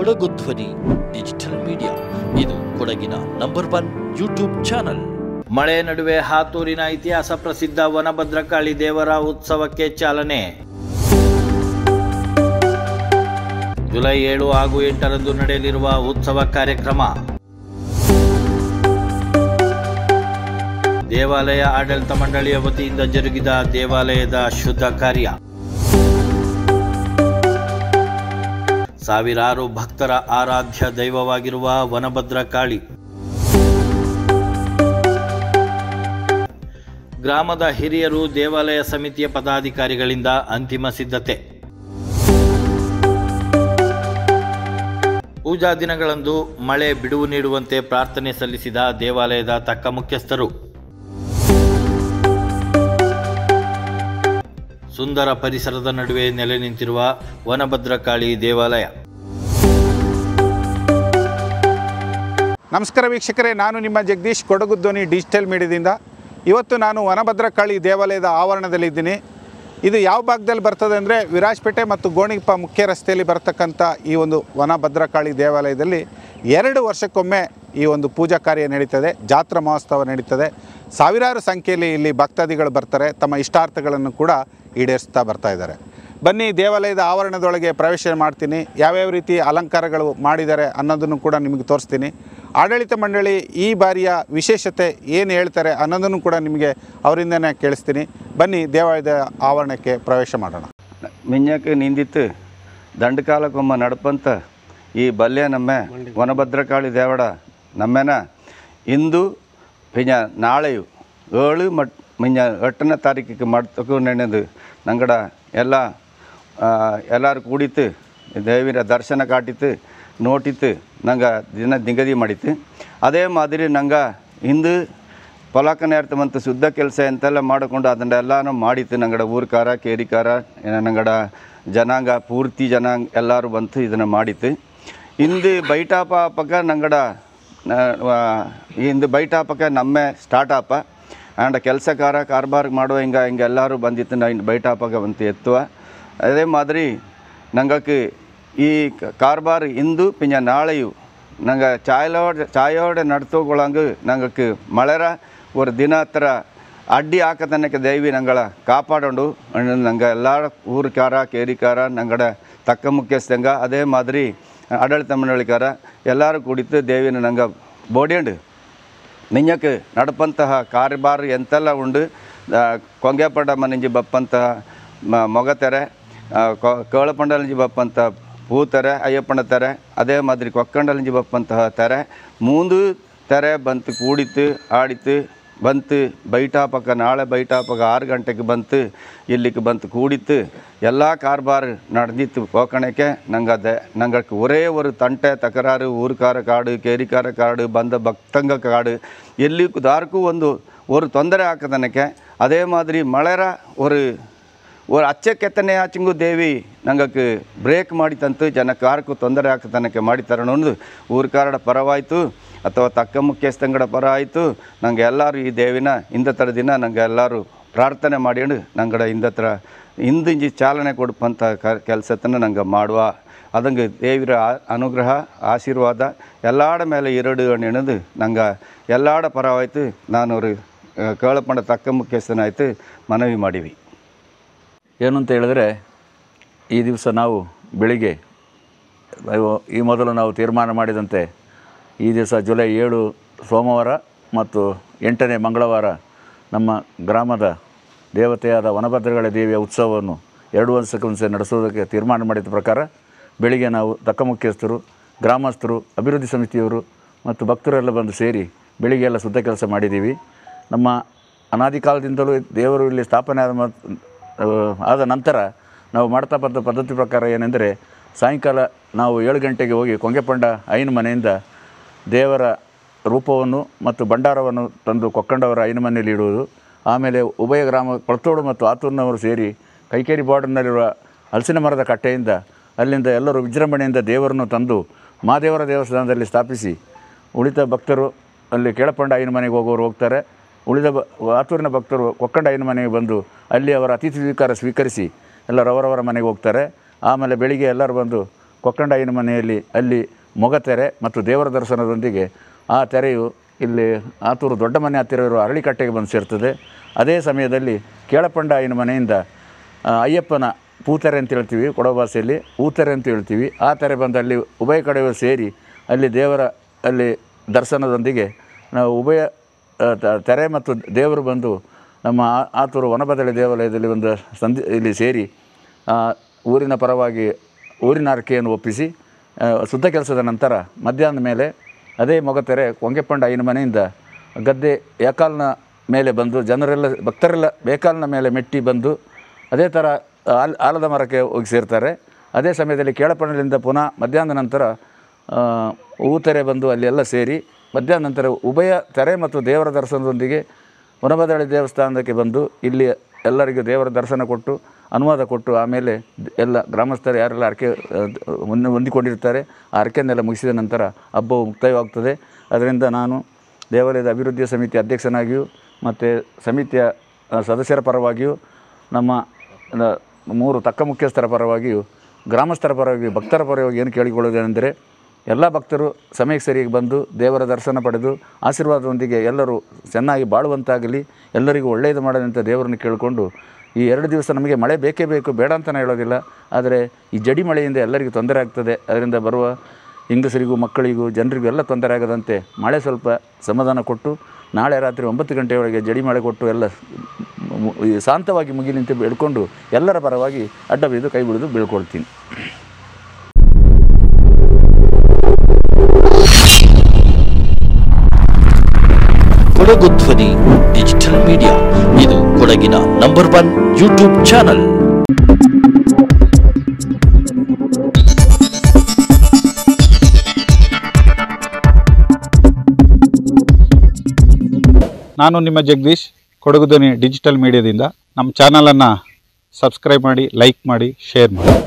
ಕೊಡಗು ಧ್ವನಿ digital media, ಇದು ಕೊಡಗಿನ ನಂಬರ್ 1 ಯೂಟ್ಯೂಬ್ ಚಾನಲ್. ಮಳೆ ನಡುವೆ ಹಾತೂರಿನ ಇತಿಹಾಸ ಪ್ರಸಿದ್ಧ ವನಭದ್ರಕಾಳಿ ದೇವರ ಉತ್ಸವಕ್ಕೆ ಚಾಲನೆ. ಜುಲೈ 7 ಹಾಗೂ 8ರಂದು ನಡೆಯಲಿರುವ ಉತ್ಸವ ಕಾರ್ಯಕ್ರಮ. ದೇವಾಲಯ ಆಡಳಿತ ಮಂಡಳಿಯ ವತಿಯಿಂದ ಜರುಗಿದ ದೇವಾಲಯದ ಶುದ್ಧ ಕಾರ್ಯ. ಸಾವಿರಾರು ಭಕ್ತರ ಆರಾಧ್ಯ ದೈವವಾಗಿರುವ ವನಭದ್ರಕಾಳಿ. ಗ್ರಾಮದ ಹಿರಿಯರು, ದೇವಾಲಯ ಸಮಿತಿಯ ಪದಾಧಿಕಾರಿಗಳಿಂದ ಅಂತಿಮ ಸಿದ್ಧತೆ. ಪೂಜಾ ದಿನಗಳಂದು ಮಳೆ ಬಿಡುವು ನೀಡುವಂತೆ ಪ್ರಾರ್ಥನೆ ಸಲ್ಲಿಸಿದ ದೇವಾಲಯದ ತಕ್ಕ ಮುಖ್ಯಸ್ಥರು. ಸುಂದರ ಪರಿಸರದ ನಡುವೆ ನೆಲೆ ನಿಂತಿರುವ ವನಭದ್ರಕಾಳಿ ದೇವಾಲಯ. ನಮಸ್ಕಾರ ವೀಕ್ಷಕರೇ, ನಾನು ನಿಮ್ಮ ಜಗದೀಶ್, ಕೊಡಗು ಧ್ವನಿ ಡಿಜಿಟಲ್ ಮೀಡಿಯಾದಿಂದ. ಇವತ್ತು ನಾನು ವನಭದ್ರಕಾಳಿ ದೇವಾಲಯದ ಆವರಣದಲ್ಲಿದ್ದೀನಿ. ಇದು ಯಾವ ಭಾಗದಲ್ಲಿ ಬರ್ತದೆ ಅಂದರೆ ವಿರಾಜಪೇಟೆ ಮತ್ತು ಗೋಣಿಕೊಪ್ಪ ಮುಖ್ಯ ರಸ್ತೆಯಲ್ಲಿ ಬರ್ತಕ್ಕಂಥ ಈ ಒಂದು ವನಭದ್ರಕಾಳಿ ದೇವಾಲಯದಲ್ಲಿ 2 ವರ್ಷಕ್ಕೊಮ್ಮೆ ಈ ಒಂದು ಪೂಜಾ ಕಾರ್ಯ ನಡೀತದೆ, ಜಾತ್ರಾ ಮಹೋತ್ಸವ ನಡೀತದೆ. ಸಾವಿರಾರು ಸಂಖ್ಯೆಯಲ್ಲಿ ಇಲ್ಲಿ ಭಕ್ತಾದಿಗಳು ಬರ್ತಾರೆ, ತಮ್ಮ ಇಷ್ಟಾರ್ಥಗಳನ್ನು ಕೂಡ ಈಡೇರಿಸ್ತಾ ಬರ್ತಾ ಇದ್ದಾರೆ. ಬನ್ನಿ, ದೇವಾಲಯದ ಆವರಣದೊಳಗೆ ಪ್ರವೇಶ ಮಾಡ್ತೀನಿ. ಯಾವ್ಯಾವ ರೀತಿ ಅಲಂಕಾರಗಳು ಮಾಡಿದ್ದಾರೆ ಅನ್ನೋದನ್ನು ಕೂಡ ನಿಮಗೆ ತೋರಿಸ್ತೀನಿ. ಆಡಳಿತ ಮಂಡಳಿ ಈ ಬಾರಿಯ ವಿಶೇಷತೆ ಏನು ಹೇಳ್ತಾರೆ ಅನ್ನೋದನ್ನು ಕೂಡ ನಿಮಗೆ ಅವರಿಂದನೇ ಕೇಳಿಸ್ತೀನಿ. ಬನ್ನಿ, ದೇವಾಲಯದ ಆವರಣಕ್ಕೆ ಪ್ರವೇಶ ಮಾಡೋಣ. ಮಿಂಜಕ್ಕೆ ನಿಂದಿತ್ತು ದಂಡಕಾಲಕ್ಕೊಮ್ಮ ನಡಪಂತ ಈ ಬಲ್ಯ ನಮ್ಮ ವನಭದ್ರಕಾಳಿ ದೇವಡ ನಮ್ಮೆನ ಇಂದು ಪಿಂಜ ನಾಳೆಯು 7 ಮಿಂಜ 8ನೇ ತಾರೀಕಿಗೆ ಮಾಡ್ತಕ್ಕೂ ನೆನೆದು ನಂಗಡ ಎಲ್ಲರೂ ಕೂಡಿತ್ತು ದೇವಿರ ದರ್ಶನ ಕಾಟಿತ್ತು ನೋಟಿತ್ತು ನಂಗೆ ದಿನ ನಿಗದಿ ಮಾಡಿತ್ತು. ಅದೇ ಮಾದರಿ ನಂಗೆ ಇಂದು ಪೊಲಕನೇರ್ತ ಮತ್ತು ಶುದ್ಧ ಕೆಲಸ ಎಂತೆಲ್ಲ ಮಾಡಿಕೊಂಡು ಅದನ್ನೆಲ್ಲನೂ ಮಾಡಿತ್ತು. ನಂಗಡ ಊರ್ಕಾರ ಕೇರಿಕಾರ ನಂಗಡ ಜನಾಂಗ ಪೂರ್ತಿ ಜನಾಂಗ ಎಲ್ಲರೂ ಬಂತು ಇದನ್ನು ಮಾಡಿತ್ತು. ಇಂದು ಬೈಟಾಪಕ ನಂಗಡ ಇಂದು ಬೈಟಾಪಕ ನಮ್ಮೆ ಸ್ಟಾರ್ಟಾಪ ಆ್ಯಂಡ್ ಕೆಲಸಕಾರ ಕಾರ್ಬಾರ್ ಮಾಡುವ ಹಿಂಗೆ ಎಲ್ಲರೂ ಬಂದಿತ್ತು. ನಾನು ಬೈಟಾಪಕ ಬಂತು ಎತ್ತುವ. ಅದೇ ಮಾದರಿ ನಂಗಕ್ಕೆ ಈ ಕಾರ್ಬಾರ್ ಇಂದು ಪಿಂಜ ನಾಳೆಯು ನಂಗೆ ಚಾಯೋಡೆ ನಡ್ತೋಗೊಳಂಗೆ ನಂಗಕ್ಕೆ ಮಳೆರ ಒಂದು ದಿನ ಹತ್ರ ಅಡ್ಡಿ ಹಾಕತನಕ್ಕೆ ದೈವಿ ನಂಗಳ ಕಾಪಾಡೋಂಡು ನಂಗೆ ಎಲ್ಲ ಊರ್ಕಾರ ಕೇರಿಕಾರ ನಂಗಡ ತಕ್ಕ ಮುಖ್ಯಸ್ಥಂಗ ಅದೇ ಮಾದರಿ ಆಡಳಿತ ಮಂಡಳಿಕಾರ ಎಲ್ಲರೂ ಕುಡಿತು ದೇವಿನ ನಂಗೆ ಬೋಡಿಯಂಡು ಮಿಂಜಕ್ಕೆ ನಡಪಂತಹ ಕಾರ್ಬಾರ್ ಎಂತೆಲ್ಲ ಉಂಡು. ಕೊಂಗೆಪಂಡ ಮನೆಂಜಿ ಬಪ್ಪಂತಹ ಮೊಗ ತೆರೆ, ಕೇಳಪಂಡಲಂಜಿ ಬಪ್ಪಂಥ ಪೂತೆರೆ, ಅಯ್ಯಪ್ಪನ ತೆರೆ, ಅದೇ ಮಾದರಿ ಕೊಕ್ಕಂಡಲಂಜಿ ಬಪ್ಪಂತಹ ತೆರೆ 3 ತೆರೆ ಬಂತು ಕೂಡಿತು ಆಡಿತು ಬಂತು. ಬೈಟಾಪಕ ನಾಳೆ ಬೈಟಾಪಕ 6 ಗಂಟೆಗೆ ಬಂತು ಇಲ್ಲಿಗೆ ಬಂತು ಕೂಡಿತ್ತು. ಎಲ್ಲ ಕಾರ್ಬಾರ್ ನಡೆದಿತ್ತು ಕೋಕಣಕ್ಕೆ. ನಂಗಕ್ಕೆ ஒரே ஒரு ತಂಟೆ ತಕರಾರು ಊರ್ಕಾರ ಕಾಡು ಕೇರಿಕಾರ ಕಾಡು ಬಂದ ಭಕ್ತಂಗ ಕಾಡು ಎಲ್ಲಿ ದಾರ್ಗೂ ஒரு ತೊಂದರೆ ಹಾಕದನಕ್ಕೆ. ಅದೇ ಮಾದರಿ ಮಳೆರ ஒரு ಅಚ್ಚಕ್ಕೆತ್ತನೆ ಆಚಿಂಗು ದೇವಿ ನಂಗಕ್ಕೆ ಬ್ರೇಕ್ ಮಾಡಿತಂತು ಜನಕ್ಕಾರ್ಕು ತೊಂದರೆ ಹಾಕತನಕ್ಕೆ ಮಾಡಿತರನೊಂದು ಊರ್ಕಾರಡ ಪರವಾಯಿತು ಅಥವಾ ತಕ್ಕ ಮುಖ್ಯಸ್ಥಂಗಡ ಪರ ಆಯಿತು. ನಂಗೆ ಎಲ್ಲರೂ ಈ ದೇವಿನ ಇಂದತ್ರ ದಿನ ನಂಗೆ ಎಲ್ಲರೂ ಪ್ರಾರ್ಥನೆ ಮಾಡಿಕೊಂಡು ನಂಗಡ ಇಂದತ್ರ ಇಂದಿಂಜಿ ಚಾಲನೆ ಕೊಡುವಂಥ ಕೆಲಸತನ ನಂಗೆ ಮಾಡುವ ಅದಂಗೆ ದೇವಿರ ಅನುಗ್ರಹ ಆಶೀರ್ವಾದ ಎಲ್ಲಾಡ ಮೇಲೆ 2 ಎಣದು ನಂಗೆ ಎಲ್ಲಾಡ ಪರವಾಯಿತು. ನಾನು ಅವರು ಕೇಳಪಂಡ ತಕ್ಕ ಮುಖ್ಯಸ್ಥನಾಯಿತು ಮನವಿ ಮಾಡಿವಿ. ಏನು ಅಂತ ಹೇಳಿದ್ರೆ, ಈ ದಿವಸ ನಾವು ಬೆಳಿಗ್ಗೆ ಈ ಮೊದಲು ನಾವು ತೀರ್ಮಾನ ಮಾಡಿದಂತೆ ಈ ದಿವಸ ಜುಲೈ 7 ಸೋಮವಾರ ಮತ್ತು 8ನೇ ಮಂಗಳವಾರ ನಮ್ಮ ಗ್ರಾಮದ ದೇವತೆಯಾದ ವನಭದ್ರಕಾಳಿ ದೇವಿಯ ಉತ್ಸವವನ್ನು 2 ವರ್ಷಕ್ಕೊಂದ್ಸರಿ ನಡೆಸೋದಕ್ಕೆ ತೀರ್ಮಾನ ಮಾಡಿದ ಪ್ರಕಾರ ಬೆಳಿಗ್ಗೆ ನಾವು ತಕ್ಕ ಮುಖ್ಯಸ್ಥರು, ಗ್ರಾಮಸ್ಥರು, ಅಭಿವೃದ್ಧಿ ಸಮಿತಿಯವರು ಮತ್ತು ಭಕ್ತರೆಲ್ಲ ಬಂದು ಸೇರಿ ಬೆಳಿಗ್ಗೆ ಎಲ್ಲ ಶುದ್ಧ ಕೆಲಸ ಮಾಡಿದ್ದೀವಿ. ನಮ್ಮ ಅನಾದಿ ಕಾಲದಿಂದಲೂ ದೇವರು ಇಲ್ಲಿ ಸ್ಥಾಪನೆ ಆದ ನಂತರ ನಾವು ಮಾಡ್ತಾ ಬಂದ ಪದ್ಧತಿ ಪ್ರಕಾರ ಏನೆಂದರೆ, ಸಾಯಂಕಾಲ ನಾವು 7 ಗಂಟೆಗೆ ಹೋಗಿ ಕೊಂಗೆಪಂಡ ಐನ ಮನೆಯಿಂದ ದೇವರ ರೂಪವನ್ನು ಮತ್ತು ಭಂಡಾರವನ್ನು ತಂದು ಕೊಕ್ಕಂಡವರ ಐನ ಮನೆಯಲ್ಲಿ ಇಡುವುದು. ಆಮೇಲೆ ಉಭಯ ಗ್ರಾಮ ಕೊಳತೋಡು ಮತ್ತು ಆತೂರಿನವರು ಸೇರಿ ಕೈಕೇರಿ ಬಾರ್ಡರ್ನಲ್ಲಿರುವ ಹಲಸಿನ ಮರದ ಕಟ್ಟೆಯಿಂದ ಅಲ್ಲಿಂದ ಎಲ್ಲರೂ ವಿಜೃಂಭಣೆಯಿಂದ ದೇವರನ್ನು ತಂದು ಮಹಾದೇವರ ದೇವಸ್ಥಾನದಲ್ಲಿ ಸ್ಥಾಪಿಸಿ ಉಳಿದ ಭಕ್ತರು ಅಲ್ಲಿ ಕೇಳಪಂಡ ಐನ ಮನೆಗೆ ಹೋಗೋರು ಹೋಗ್ತಾರೆ. ಉಳಿದ ಆತೂರಿನ ಭಕ್ತರು ಕೊಕ್ಕಂಡ ಐನ ಮನೆಗೆ ಬಂದು ಅಲ್ಲಿ ಅವರ ಅತಿಥಿ ಸ್ವೀಕರಿಸಿ ಎಲ್ಲರೂ ಅವರವರ ಮನೆಗೆ ಹೋಗ್ತಾರೆ. ಆಮೇಲೆ ಬೆಳಿಗ್ಗೆ ಎಲ್ಲರೂ ಬಂದು ಕೊಕ್ಕಂಡಾಯಿನ ಮನೆಯಲ್ಲಿ ಅಲ್ಲಿ ಮೊಗತೆರೆ ಮತ್ತು ದೇವರ ದರ್ಶನದೊಂದಿಗೆ ಆ ತೆರೆಯು ಇಲ್ಲಿ ಆತೂರು ದೊಡ್ಡ ಮನೆ ಹತ್ತಿರ ಇರುವ ಅರಳಿಕಟ್ಟೆಗೆ ಬಂದು ಸೇರ್ತದೆ. ಅದೇ ಸಮಯದಲ್ಲಿ ಕೇಳಪಂಡಾಯಿನ ಮನೆಯಿಂದ ಅಯ್ಯಪ್ಪನ ಪೂತೆರೆ ಅಂತ ಹೇಳ್ತೀವಿ, ಕೊಡವ ಭಾಷೆಯಲ್ಲಿ ಊತೆರೆ ಅಂತ ಹೇಳ್ತೀವಿ. ಆ ತೆರೆ ಬಂದು ಅಲ್ಲಿ ಉಭಯ ಕಡೆಯೂ ಸೇರಿ ಅಲ್ಲಿ ದೇವರ ಅಲ್ಲಿ ದರ್ಶನದೊಂದಿಗೆ ನಾವು ಉಭಯ ತೆರೆ ಮತ್ತು ದೇವರು ಬಂದು ನಮ್ಮ ಆತೂರು ವನಬದಳಿ ದೇವಾಲಯದಲ್ಲಿ ಒಂದು ಇಲ್ಲಿ ಸೇರಿ ಊರಿನ ಪರವಾಗಿ ಊರಿನ ಹರಕೆಯನ್ನು ಒಪ್ಪಿಸಿ ಶುದ್ಧ ಕೆಲಸದ ನಂತರ ಮಧ್ಯಾಹ್ನದ ಮೇಲೆ ಅದೇ ಮೊಗತೆರೆ ಕೊಂಗೆಪ್ಪಂಡಾಯಿನ ಮನೆಯಿಂದ ಗದ್ದೆ ಏಕಾಲ್ನ ಮೇಲೆ ಬಂದು ಜನರೆಲ್ಲ ಭಕ್ತರೆಲ್ಲ ಏಕಾಲ್ನ ಮೇಲೆ ಮೆಟ್ಟಿ ಬಂದು ಅದೇ ಥರ ಆಲದ ಮರಕ್ಕೆ ಹೋಗಿ ಸೇರ್ತಾರೆ. ಅದೇ ಸಮಯದಲ್ಲಿ ಕೇಳಪಣ್ಣಲಿಂದ ಪುನಃ ಮಧ್ಯಾಹ್ನದ ನಂತರ ಊತೆರೆ ಬಂದು ಅಲ್ಲಿ ಎಲ್ಲ ಸೇರಿ ಮಧ್ಯಾಹ್ನ ನಂತರ ಉಭಯ ತೆರೆ ಮತ್ತು ದೇವರ ದರ್ಶನದೊಂದಿಗೆ ವನಬದಳಿ ದೇವಸ್ಥಾನಕ್ಕೆ ಬಂದು ಇಲ್ಲಿ ಎಲ್ಲರಿಗೂ ದೇವರ ದರ್ಶನ ಕೊಟ್ಟು ಅನುವಾದ ಕೊಟ್ಟು ಆಮೇಲೆ ಎಲ್ಲ ಗ್ರಾಮಸ್ಥರು ಯಾರೆಲ್ಲ ಹರಕೆ ಹೊಂದಿಕೊಂಡಿರ್ತಾರೆ ಆ ಹರಕೆಯನ್ನೆಲ್ಲ ಮುಗಿಸಿದ ನಂತರ ಹಬ್ಬವು ಮುಕ್ತಾಯವಾಗ್ತದೆ. ಅದರಿಂದ ನಾನು ದೇವಾಲಯದ ಅಭಿವೃದ್ಧಿ ಸಮಿತಿ ಅಧ್ಯಕ್ಷನಾಗಿಯೂ ಮತ್ತು ಸಮಿತಿಯ ಸದಸ್ಯರ ಪರವಾಗಿಯೂ ನಮ್ಮ 3 ತಕ್ಕ ಮುಖ್ಯಸ್ಥರ ಪರವಾಗಿಯೂ ಗ್ರಾಮಸ್ಥರ ಪರವಾಗಿಯೂ ಭಕ್ತರ ಪರವಾಗಿ ಏನು ಕೇಳಿಕೊಳ್ಳುವುದೇನೆಂದರೆ ಎಲ್ಲ ಭಕ್ತರು ಸಮಯಕ್ಕೆ ಸರಿಯಾಗಿ ಬಂದು ದೇವರ ದರ್ಶನ ಪಡೆದು ಆಶೀರ್ವಾದದೊಂದಿಗೆ ಎಲ್ಲರೂ ಚೆನ್ನಾಗಿ ಬಾಳುವಂತಾಗಲಿ, ಎಲ್ಲರಿಗೂ ಒಳ್ಳೆಯದು ಮಾಡದಂತ ದೇವರನ್ನು ಕೇಳಿಕೊಂಡು ಈ 2 ದಿವಸ ನಮಗೆ ಮಳೆ ಬೇಕೇ ಬೇಕು, ಬೇಡ ಅಂತಲೇ ಹೇಳೋದಿಲ್ಲ. ಆದರೆ ಈ ಜಡಿ ಮಳೆಯಿಂದ ಎಲ್ಲರಿಗೂ ತೊಂದರೆ ಆಗ್ತದೆ. ಅದರಿಂದ ಬರುವ ಹೆಂಗಸರಿಗೂ ಮಕ್ಕಳಿಗೂ ಜನರಿಗೂ ಎಲ್ಲ ತೊಂದರೆ ಆಗದಂತೆ ಮಳೆ ಸ್ವಲ್ಪ ಸಮಾಧಾನ ಕೊಟ್ಟು ನಾಳೆ ರಾತ್ರಿ 9 ಗಂಟೆಯೊಳಗೆ ಜಡಿ ಮಳೆ ಕೊಟ್ಟು ಎಲ್ಲ ಶಾಂತವಾಗಿ ಮುಗಿಲಿಂತೆ ಬೇಡ್ಕೊಂಡು ಎಲ್ಲರ ಪರವಾಗಿ ಅಡ್ಡ ಬಿದ್ದು ಕೈ ಬಿಡಿದು ಬೀಳ್ಕೊಳ್ತೀನಿ. ಕೊಡಗು ಧ್ವನಿ ಡಿಜಿಟಲ್ ಮೀಡಿಯಾ, ಇದು ಕೊಡಗಿನ ನಂಬರ್ 1 ಯೂಟ್ಯೂಬ್ ಚಾನಲ್. ನಾನು ನಿಮ್ಮ ಜಗದೀಶ್, ಕೊಡಗು ಧ್ವನಿ ಡಿಜಿಟಲ್ ಮೀಡಿಯಾದಿಂದ. ನಮ್ಮ ಚಾನಲನ್ನು ಸಬ್ಸ್ಕ್ರೈಬ್ ಮಾಡಿ, ಲೈಕ್ ಮಾಡಿ, ಶೇರ್ ಮಾಡಿ.